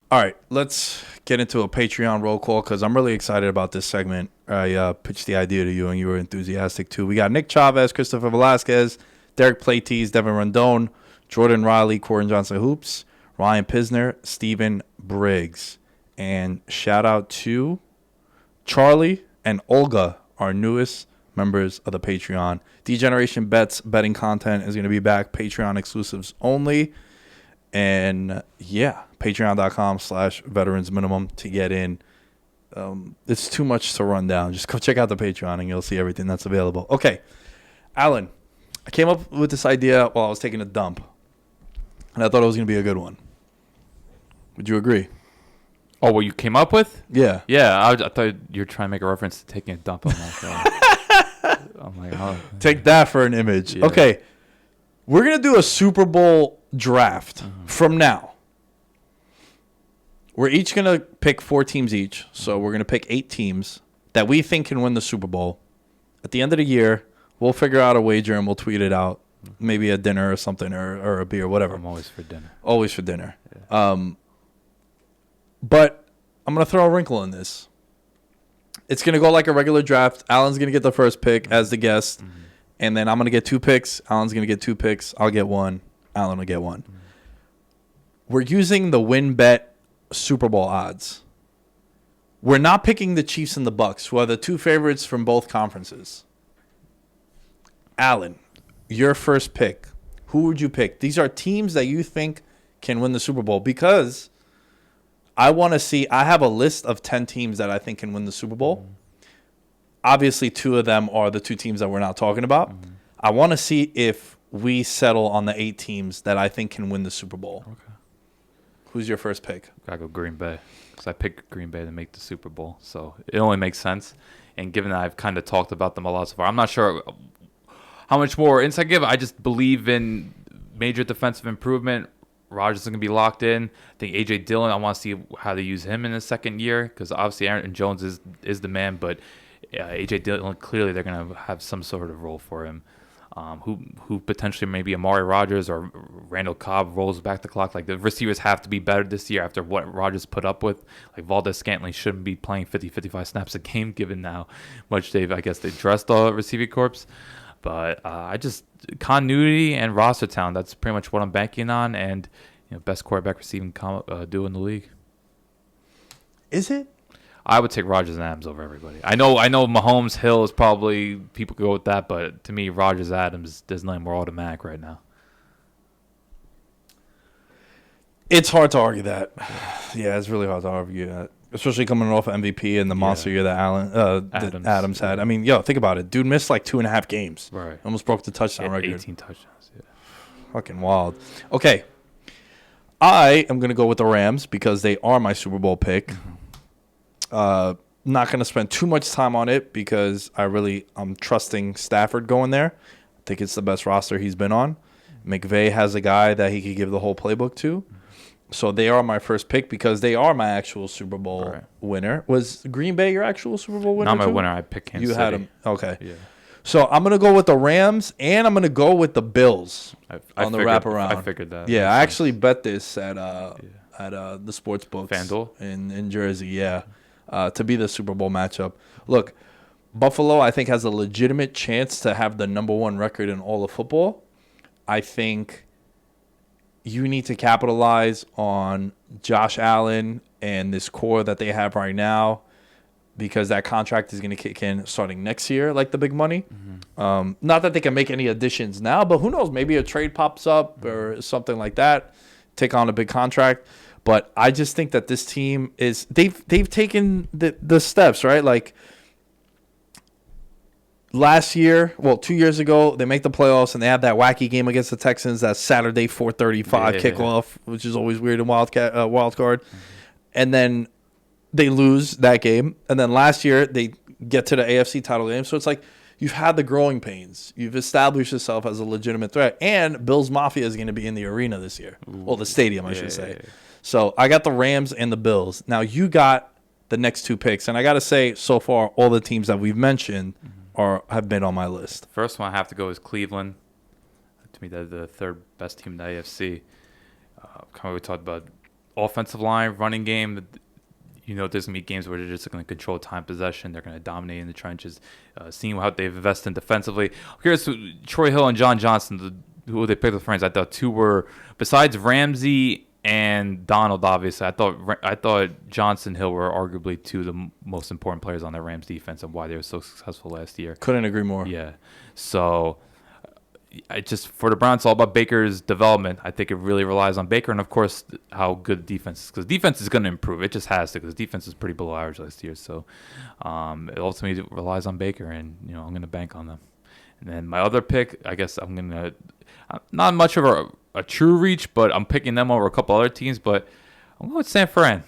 All right, let's get into a Patreon roll call because I'm really excited about this segment. I pitched the idea to you, and you were enthusiastic too. We got Nick Chavez, Christopher Villescaz, Dereck Pleites, Devin Rendon, Jordan Riley, Kori Johnson-Hoopes, Ryan Pistner, Stephen Briggs. And shout out to Charlie and Olga, our newest members of the Patreon. D-Generation Bets betting content is going to be back. Patreon exclusives only. And yeah, patreon.com/veterans minimum to get in. It's too much to run down. Just go check out the Patreon and you'll see everything that's available. Okay, Alan, I came up with this idea while I was taking a dump, and I thought it was going to be a good one. Would you agree? Oh, what you came up with? Yeah. Yeah, I thought you were trying to make a reference to taking a dump. I'm like, oh. Take that for an image. Yeah. Okay, we're going to do a Super Bowl draft from now. We're each going to pick 4 teams each. So we're going to pick 8 teams that we think can win the Super Bowl. At the end of the year, we'll figure out a wager and we'll tweet it out. Maybe a dinner or something or a beer, whatever. I'm always for dinner. Always for dinner. Yeah. But I'm going to throw a wrinkle in this. It's going to go like a regular draft. Alan's going to get the first pick as the guest. Mm-hmm. And then I'm going to get 2 picks. Alan's going to get 2 picks. I'll get 1. Alan will get 1. Mm-hmm. We're using the WinBet Super Bowl odds. We're not picking the Chiefs and the Bucks, who are the 2 favorites from both conferences. Alan, your first pick. Who would you pick? These are teams that you think can win the Super Bowl because I want to see. I have a list of 10 teams that I think can win the Super Bowl. Mm-hmm. Obviously, 2 of them are the 2 teams that we're not talking about. Mm-hmm. I want to see if we settle on the 8 teams that I think can win the Super Bowl. Okay. Who's your first pick? Gotta go Green Bay because I picked Green Bay to make the Super Bowl, so it only makes sense. And given that I've kind of talked about them a lot so far, I'm not sure how much more insight I give. I just believe in major defensive improvement. Rodgers is going to be locked in. I think A.J. Dillon, I want to see how they use him in his second year because obviously Aaron Jones is the man, but A.J. Dillon, clearly they're going to have some sort of role for him. Who potentially maybe Amari Rodgers or Randall Cobb rolls back the clock. Like the receivers have to be better this year after what Rodgers put up with. Like Valdez-Scantling shouldn't be playing 50-55 snaps a game given how much they dressed the receiving corps. But I just continuity and roster talent. That's pretty much what I'm banking on, and best quarterback receiving duo in the league. Is it? I would take Rodgers and Adams over everybody. I know Mahomes, Hill is probably people go with that, but to me, Rodgers, Adams, there's nothing more automatic right now. It's hard to argue that. Yeah, it's really hard to argue that, especially coming off MVP and the monster year that Adams had. I mean, think about it. Dude missed like 2.5 games. Right. Almost broke the touchdown record. 18 touchdowns. Yeah. Fucking wild. Okay. I am going to go with the Rams because they are my Super Bowl pick. Mm-hmm. Not going to spend too much time on it because I'm trusting Stafford going there. I think it's the best roster he's been on. McVay has a guy that he could give the whole playbook to. So they are my first pick because they are my actual Super Bowl winner. Was Green Bay your actual Super Bowl winner? Not my winner. I picked Kansas City. You had him. Okay. Yeah. So I'm going to go with the Rams and I'm going to go with the Bills on the wraparound. I figured that. Yeah, I actually bet this at the sports books. FanDuel? In Jersey, yeah. To be the Super Bowl matchup. Look, Buffalo, I think, has a legitimate chance to have the number 1 record in all of football. I think you need to capitalize on Josh Allen and this core that they have right now because that contract is going to kick in starting next year, like the big money. Mm-hmm. Not that they can make any additions now, but who knows? Maybe a trade pops up or something like that. Take on a big contract. But I just think that this team they've taken the steps, right? Like last year, 2 years ago, they make the playoffs and they have that wacky game against the Texans, that Saturday 4:35 kickoff, which is always weird in wild card. Mm-hmm. And then they lose that game. And then last year they get to the AFC title game. So it's like you've had the growing pains. You've established yourself as a legitimate threat. And Bills Mafia is going to be in the arena this year. Ooh. Well, the stadium, I should say. Yeah. So I got the Rams and the Bills. Now you got the next 2 picks. And I got to say, so far, all the teams that we've mentioned have been on my list. The first one I have to go is Cleveland. To me, they're the 3rd best team in the AFC. We talked about offensive line, running game. There's going to be games where they're just going to control time possession. They're going to dominate in the trenches. Seeing how they've invested defensively. Here's Troy Hill and John Johnson, who they picked with friends. I thought two were, besides Ramsey and Donald, obviously, I thought Johnson Hill were arguably two of the most important players on the Rams defense and why they were so successful last year. Couldn't agree more. Yeah. So for the Browns, it's all about Baker's development. I think it really relies on Baker and, of course, how good defense is. Because defense is going to improve. It just has to, because defense was pretty below average last year. So it ultimately relies on Baker, and I'm going to bank on them. And then my other pick, I guess I'm going to – not much of a true reach, but I'm picking them over a couple other teams. But I'm going with San Fran.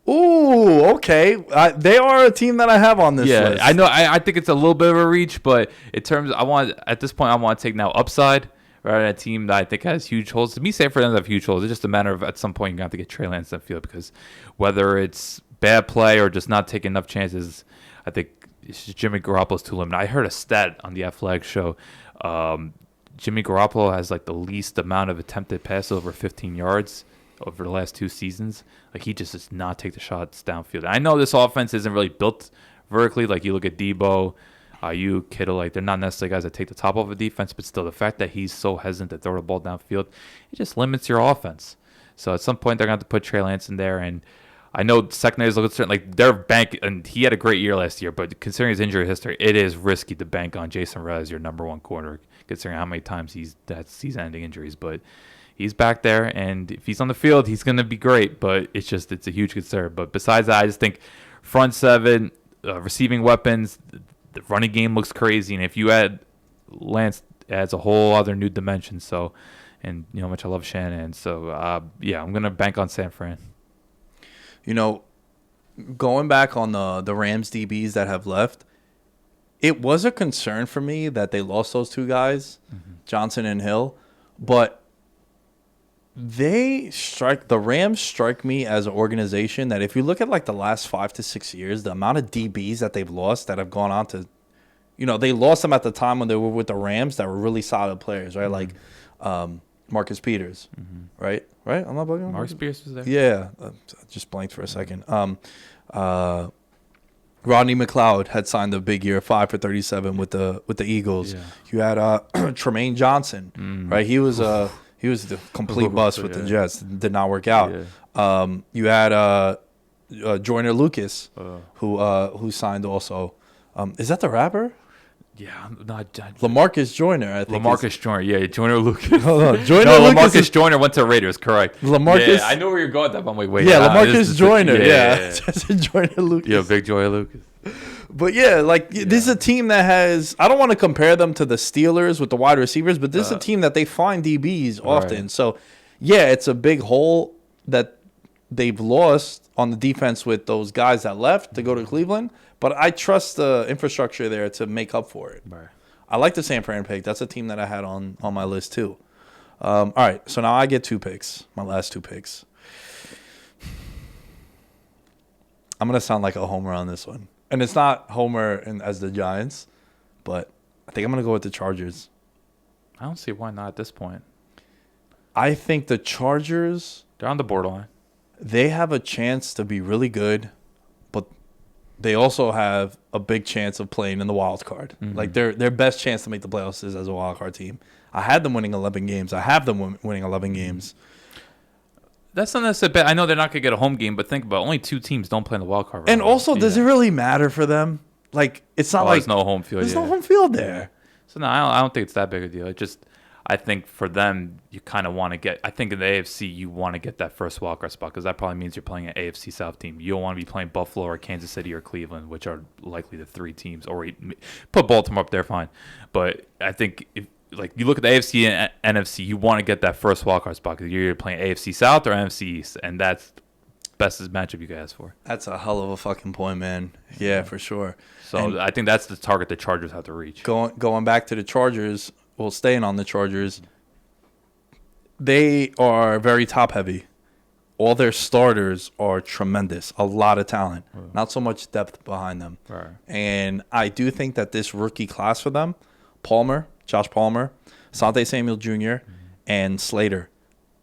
Ooh, okay. They are a team that I have on this list. I know. I think it's a little bit of a reach, but at this point, I want to take now upside rather than a team that I think has huge holes. To me, San Fran doesn't have huge holes. It's just a matter of at some point you're going to have to get Trey Lance in the field, because whether it's bad play or just not taking enough chances, I think Jimmy Garoppolo's too limited. I heard a stat on the Athletic show. Jimmy Garoppolo has like the least amount of attempted passes over 15 yards over the last 2 seasons. Like, he just does not take the shots downfield. I know this offense isn't really built vertically. Like, you look at Debo, Ayuk, Kittle, like, they're not necessarily guys that take the top off a defense, but still the fact that he's so hesitant to throw the ball downfield, it just limits your offense. So at some point they're going to have to put Trey Lance in there, and I know secondary is looking certain, like their bank, and he had a great year last year, but considering his injury history, it is risky to bank on Jason Rez as your number one corner, considering how many times he's had season-ending injuries. But he's back there, and if he's on the field, he's going to be great, but it's a huge concern. But besides that, I just think front seven, receiving weapons, the running game looks crazy, and if you add Lance, adds a whole other new dimension. So, and how much I love Shannon. So, I'm going to bank on San Fran. Going back on the Rams DBs that have left, it was a concern for me that they lost those two guys, Johnson and Hill, but the Rams strike me as an organization that if you look at like the last 5 to 6 years, the amount of DBs that they've lost that have gone on to, they lost them at the time when they were with the Rams that were really solid players, right? Like Marcus Peters, right? I'm not bugging. Marcus Peters was there. Yeah, just blanked for a second. Rodney McLeod had signed a big year, 5 for 37 with the Eagles. Yeah. You had Tremaine Johnson, right? He was the complete bust with the Jets. Did not work out. Yeah. You had Joyner Lucas, who signed also. Is that the rapper? Yeah, LaMarcus Joyner, I think. LaMarcus Joyner, yeah, Joyner Lucas. LaMarcus Joyner went to Raiders, correct. LaMarcus, I know where you're going. I'm like, wait. Yeah, LaMarcus Joyner, Joyner Lucas. Yeah, big Joyner Lucas. But this is a team that has. I don't want to compare them to the Steelers with the wide receivers, but this is a team that they find DBs often. Right. So, it's a big hole that they've lost on the defense with those guys that left to go to Cleveland. But I trust the infrastructure there to make up for it. Right. I like the San Fran pick. That's a team that I had on my list too. All right, so now I get 2 picks, my last 2 picks. I'm going to sound like a homer on this one. And it's not homer as the Giants, but I think I'm going to go with the Chargers. I don't see why not at this point. I think the Chargers, they're on the borderline. They have a chance to be really good, but they also have a big chance of playing in the wild card. Like their best chance to make the playoffs is as a wild card team. I had them winning 11 games. I have them winning 11 games. That's not necessarily bad. I know they're not going to get a home game, but think about it. Only 2 teams don't play in the wild card. And also, does it really matter for them? Like, it's not like there's no home field. There's no home field there. So no, I don't think it's that big a deal. It just, I think for them, you kind of want to get. I think in the AFC, you want to get that first wild card spot because that probably means you're playing an AFC South team. You don't want to be playing Buffalo or Kansas City or Cleveland, which are likely the 3 teams. Or put Baltimore up there, fine. But I think if you look at the AFC and NFC, you want to get that first wild card spot because you're playing AFC South or NFC East, and that's best matchup you can ask for. That's a hell of a fucking point, man. Yeah, for sure. So and I think that's the target the Chargers have to reach. Going back to the Chargers, staying on the Chargers, they are very top heavy. All their starters are tremendous. A lot of talent. Not so much depth behind them. Right. And I do think that this rookie class for them, Josh Palmer, Asante Samuel Jr., and Slater,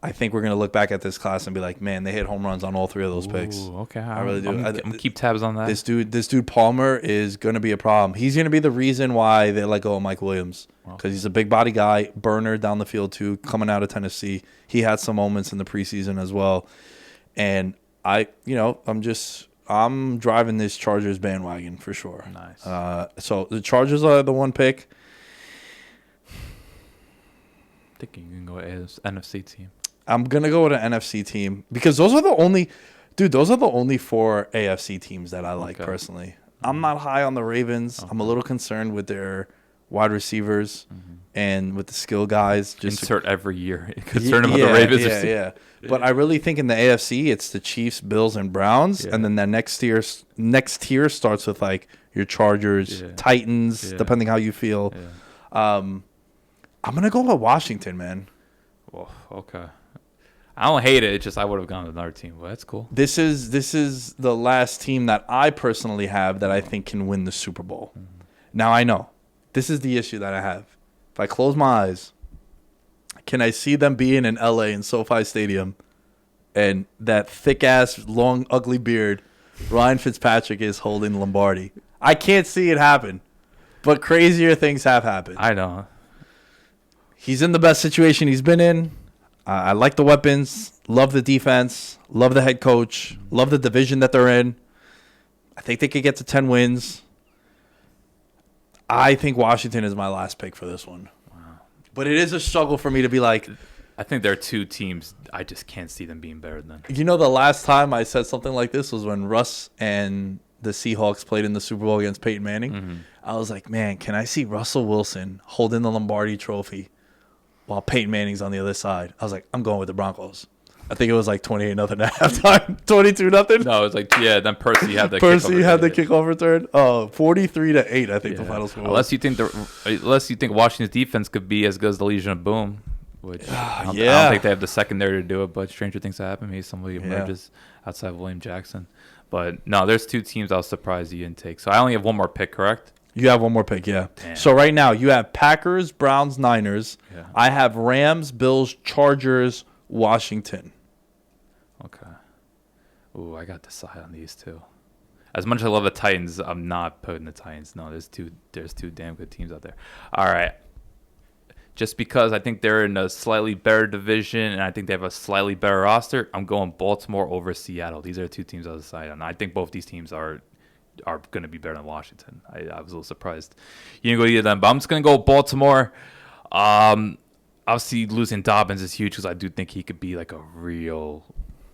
I think we're going to look back at this class and be like, man, they hit home runs on all three of those picks. Okay. I really do. I'm going to keep tabs on that. This dude Palmer is going to be a problem. He's going to be the reason why they let go of Mike Williams, because he's a big body guy, burner down the field too, coming out of Tennessee. He had some moments in the preseason as well. And I'm driving this Chargers bandwagon for sure. Nice. So the Chargers are the one pick. I think you can go as NFC team. I'm going to go with an NFC team because those are the only 4 AFC teams that I like personally. I'm not high on the Ravens. Okay. I'm a little concerned with their wide receivers and with the skill guys. Just insert every year. Concerned about the Ravens. Yeah. But I really think in the AFC, it's the Chiefs, Bills, and Browns. Yeah. And then that next tier starts with like your Chargers, Titans, depending how you feel. Yeah. I'm going to go with Washington, man. Well, okay. I don't hate it. It's just I would have gone with another team, but that's cool. This is the last team that I personally have that I think can win the Super Bowl. Mm-hmm. Now, I know. This is the issue that I have. If I close my eyes, can I see them being in L.A. in SoFi Stadium and that thick-ass, long, ugly beard Ryan Fitzpatrick is holding Lombardi? I can't see it happen, but crazier things have happened. I know. He's in the best situation he's been in. I like the weapons, love the defense, love the head coach, love the division that they're in. I think they could get to 10 wins. I think Washington is my last pick for this one. Wow. But it is a struggle for me to be like... I think there are 2 teams I just can't see them being better than. You know, the last time I said something like this was when Russ and the Seahawks played in the Super Bowl against Peyton Manning. Mm-hmm. I was like, man, can I see Russell Wilson holding the Lombardi trophy while Peyton Manning's on the other side? I was like, I'm going with the Broncos. I think it was like 28-0 at halftime, 22-0. No, it was like then Percy had the kickoff return. 43-8. I think the final score. Unless you think Washington's defense could be as good as the Legion of Boom, which I don't think they have the secondary to do it. But stranger things happen. Maybe somebody emerges outside of William Jackson. But no, there's 2 teams I was surprised you didn't take. So I only have one more pick, correct? You have one more pick, yeah. Damn. So right now you have Packers, Browns, Niners. Yeah. I have Rams, Bills, Chargers, Washington. Okay. Ooh, I got to decide on these 2. As much as I love the Titans, I'm not putting the Titans. No, there's two damn good teams out there. All right. Just because I think they're in a slightly better division and I think they have a slightly better roster, I'm going Baltimore over Seattle. These are the 2 teams I was deciding on. I think both these teams are going to be better than Washington. I was a little surprised you didn't go either of them, but I'm just going to go with Baltimore. Obviously, losing Dobbins is huge because I do think he could be like a real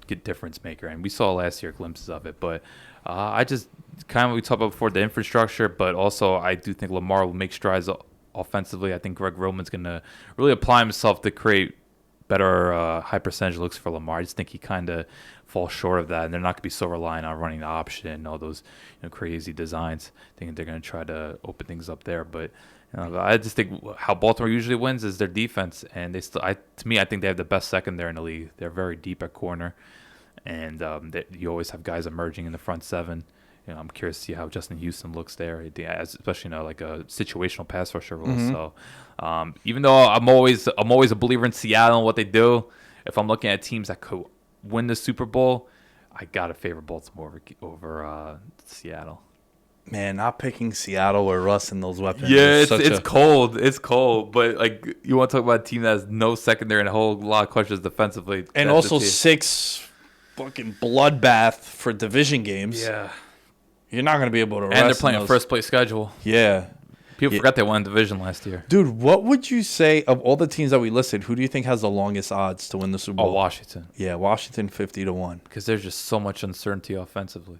good difference maker, and we saw last year glimpses of it. But I just kind of we talked about before the infrastructure, but also I do think Lamar will make strides offensively. I think Greg Roman's going to really apply himself to create better high percentage looks for Lamar. I just think he kind of falls short of that, and they're not going to be so reliant on running the option and all those crazy designs. I think they're going to try to open things up there, but I just think how Baltimore usually wins is their defense, and they still. To me, I think they have the best secondary in the league. They're very deep at corner, and you always have guys emerging in the front 7. I'm curious to see how Justin Houston looks there, especially like a situational pass rusher role. Mm-hmm. So, even though I'm always a believer in Seattle and what they do, if I'm looking at teams that could win the Super Bowl, I gotta favor Baltimore over Seattle. Man, not picking Seattle or Russ and those weapons. Yeah, it's cold. It's cold. But like, you want to talk about a team that has no secondary and a whole lot of questions defensively, and also 6 fucking bloodbath for division games. Yeah. You're not going to be able to rest. And they're playing a first-place schedule. Yeah. People forgot they won division last year. Dude, what would you say, of all the teams that we listed, who do you think has the longest odds to win the Super Bowl? Washington. Yeah, Washington 50-1. Because there's just so much uncertainty offensively.